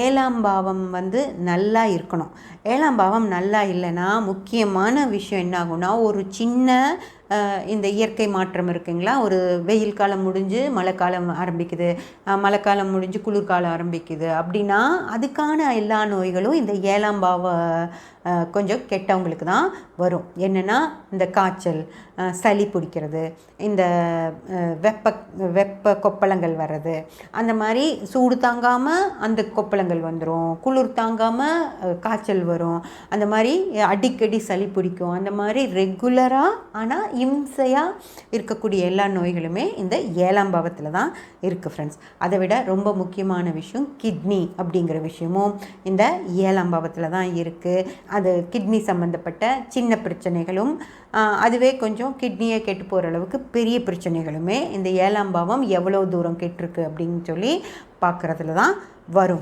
ஏழாம் பாவம் நல்லா இருக்கணும். ஏழாம் பாவம் நல்லா இல்லைன்னா முக்கியமான விஷயம் என்ன ஆகும்னா, ஒரு சின்ன இந்த இயற்கை மாற்றம் இருக்குங்களா, ஒரு வெயில் காலம் முடிஞ்சு மழைக்காலம் ஆரம்பிக்குது, மழைக்காலம் முடிஞ்சு குளிர்காலம் ஆரம்பிக்குது அப்படின்னா, அதுக்கான எல்லா நோய்களும் இந்த ஏழாம் பாவ கொஞ்சம் கெட்டவங்களுக்கு தான் வரும். என்னென்னா இந்த காய்ச்சல், சளி பிடிக்கிறது, இந்த வெப்ப கொப்பளங்கள் வர்றது, அந்த மாதிரி சூடு தாங்காமல் அந்த கொப்பளங்கள் வந்துடும், குளிர் தாங்காமல் காய்ச்சல் வரும், அந்த மாதிரி அடிக்கடி சளி பிடிக்கும். அந்த மாதிரி ரெகுலராக ஆனால் இம்சையாக இருக்கக்கூடிய எல்லா நோய்களுமே இந்த ஏழாம் பாவத்தில் தான் இருக்குது ஃப்ரெண்ட்ஸ். அதை விட ரொம்ப முக்கியமான விஷயம் கிட்னி அப்படிங்கிற விஷயமும் இந்த ஏழாம் பாவத்தில் தான் இருக்குது. அது கிட்னி சம்மந்தப்பட்ட சின்ன பிரச்சனைகளும், அதுவே கொஞ்சம் கிட்னியை கெட்டு போகிற அளவுக்கு பெரிய பிரச்சனைகளுமே இந்த ஏழாம் பாவம் எவ்வளோ தூரம் கெட்டிருக்கு அப்படின்னு சொல்லி பார்க்குறதுல தான் வரும்.